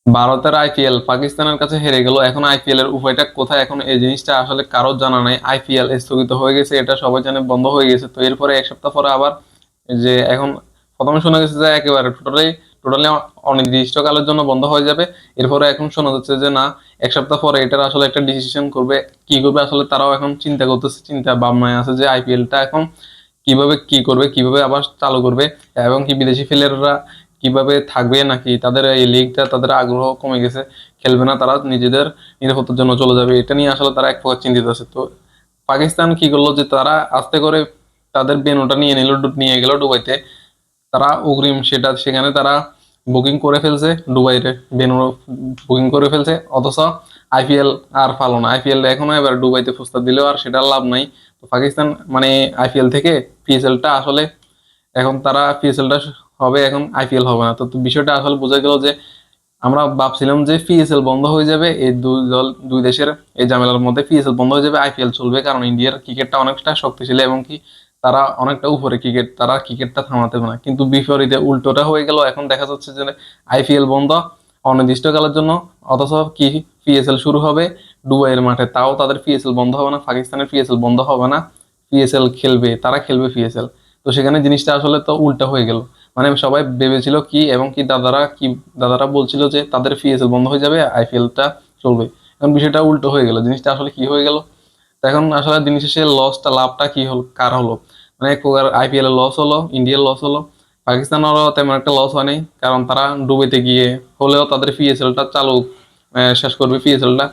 ভারতের আইপিএল পাকিস্তানের কাছে হেরে গেল, এখন আইপিএল এর উপায়টা কোথায়? এখন এই জিনিসটা আসলে কারোর জানা নাই। আইপিএল স্থগিত হয়ে গেছে, এটা সবাই জানে, বন্ধ হয়ে গেছে। তো এরপরে এক সপ্তাহ পরে আবার যে এখন প্রথমে শোনা গেছে যে একেবারে টোটালি টোটালি অনির্দিষ্টকালের জন্য বন্ধ হয়ে যাবে। এরপরে এখন শোনা যাচ্ছে যে না, এক সপ্তাহ পরে এটার আসলে একটা ডিসিশন করবে। কি করবে আসলে তারাও এখন চিন্তা করতেছে, চিন্তা ভাবনায় আছে যে আইপিএলটা এখন কিভাবে কি করবে, কিভাবে আবার চালু করবে, এবং কি বিদেশি প্লেয়াররা কিভাবে থাকবে, নাকি তাদের এই লিগটা তাদের আগ্রহ কমে গেছে, খেলবে না, তারা নিজেদের নিরাপত্তার জন্য চলে যাবে, এটা নিয়ে আসলে তারা এক প্রকার চিন্তিত আছে। তো পাকিস্তান কি করলো যে তারা আস্তে করে তাদের বেনুটা নিয়ে নিল, নিয়ে গেল দুবাইতে। তারা অগ্রিম সেটা সেখানে তারা বুকিং করে ফেলছে, দুবাইতে ভেন্যু বুকিং করে ফেলছে, অথচ আইপিএল আর পালো না। আইপিএল এখনো এবার দুবাইতে প্রস্তাব দিলেও আর সেটা লাভ নাই। তো পাকিস্তান মানে আইপিএল থেকে পিএসএলটা আসলে এখন তারা পিএসএলটা হবে, এখন আইপিএল হবে না। তো তো বিষয়টা আসলে বোঝা গেল যে আমরা ভাবছিলাম যে পিএসএল বন্ধ হয়ে যাবে, এই দুই দল দুই দেশের এই ঝামেলার মধ্যে পিএসএল বন্ধ হয়ে যাবে, আইপিএল চলবে, কারণ ইন্ডিয়ার ক্রিকেটটা অনেকটা শক্তিশালী এবং কি তারা অনেকটা উপরে ক্রিকেট, তারা ক্রিকেটটা থামাতে পারে না। কিন্তু বিপরীতে উল্টোটা হয়ে গেল, এখন দেখা যাচ্ছে যে আইপিএল বন্ধ অনির্দিষ্টকালের জন্য, অথচ কি পিএসএল শুরু হবে দুবাইয়ের মাঠে, তাও তাদের পিএসএল বন্ধ হবে না, পাকিস্তানের পিএসএল বন্ধ হবে না, পিএসএল খেলবে, তারা খেলবে পিএসএল। তো সেখানে জিনিসটা আসলে তো উল্টা হয়ে গেল। মানে সবাই ভেবেছিল কি, এবং কি দাদারা বলছিল যে তাদের পিএসএল বন্ধ হয়ে যাবে, আইপিএলটা চলবে। এখন বিষয়টা উল্টো হয়ে গেল, জিনিসটা আসলে কি হয়ে গেল? তো এখন আসলে দিন শেষে লসটা লাভটা কি হলো, কার হলো? মানে এক প্রকার আইপিএল এর লস হলো, ইন্ডিয়ার লস হলো, পাকিস্তানেরও তেমন একটা লস হয়নি, কারণ তারা ডুবাইতে গিয়ে হলেও তাদের পিএসএলটা চালু শেষ করবে পিএসএলটা।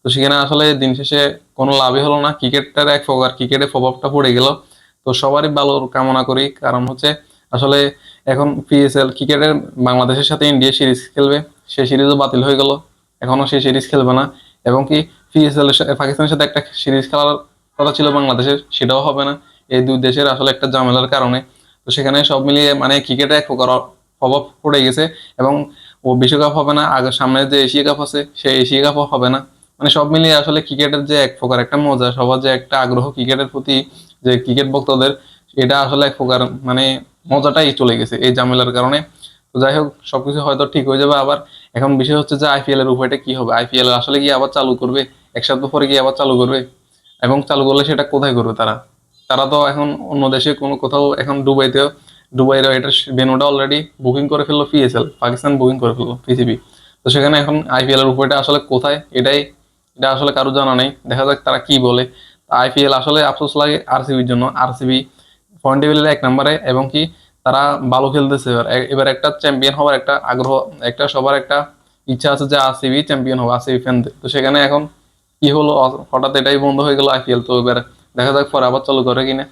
তো সেখানে আসলে দিন শেষে কোনো লাভই হলো না, ক্রিকেটটার এক প্রকার ক্রিকেটের প্রভাবটা পড়ে গেল। তো সবারই ভালো কামনা করি, কারণ হচ্ছে আসলে এখন পিএসএল ক্রিকেটের বাংলাদেশের সাথে ইন্ডিয়া সিরিজ খেলবে, সেই সিরিজও বাতিল হয়ে গেল, এখনো সেই সিরিজ খেলবে না। এবং কি পিএসএল পাকিস্তানের সাথে একটা সিরিজ খেলার কথা ছিল বাংলাদেশের, সেটাও হবে না, এই দুই দেশের আসলে একটা ঝামেলার কারণে। তো সেখানে সব মিলিয়ে মানে ক্রিকেটে এক প্রকার প্রভাব পড়ে গেছে। এবং ও বিশ্বকাপ হবে না, আগে সামনে যে এশিয়া কাপ আছে সেই এশিয়া কাপও হবে না। মানে সব মিলিয়ে আসলে ক্রিকেটের যে এক প্রকার একটা মজা, সবার যে একটা আগ্রহ ক্রিকেটের প্রতি, যে ক্রিকেট ভক্তদের, এটা আসলে এক প্রকার মানে মজাটাই চলে গেছে এই ঝামেলার কারণে। তো যাই হোক, সবকিছু হয়তো ঠিক হয়ে যাবে আবার। এখন বিষয় হচ্ছে যে আইপিএল এর উপায়টা কি হবে, আইপিএল আসলে কি আবার চালু করবে, এক সপ্তাহ পরে কি আবার চালু করবে? এবং চালু করলে সেটা কোথায় করবে তারা? তারা তো এখন অন্য দেশে কোনো কোথাও, এখন দুবাইতেও, দুবাইয়ের এটা ভেন্যুটা অলরেডি বুকিং করে ফেললো পিএসএল, পাকিস্তান বুকিং করে ফেললো পিসিবি। তো সেখানে এখন আইপিএল এর উপায়টা আসলে কোথায়, এটা আসলে কারো জানা নেই, দেখা যাক তারা কি বলে। আইপিএল আসলে আফসোস লাগে আরসিবির জন্য, আরসিবি পয়েন্ট টেবিলের এক নম্বরে, এবং কি তারা ভালো খেলতেছে। এবার এবার একটা চ্যাম্পিয়ন হওয়ার একটা আগ্রহ, একটা সবার একটা ইচ্ছা আছে যে আরসিবি চ্যাম্পিয়ন হবে, আরসিবি ফ্যানদের। তো সেখানে এখন কি হলো, হঠাৎ এটাই বন্ধ হয়ে গেল আইপিএল। তো এবার দেখা যাক পরে আবার চালু করে কিনা।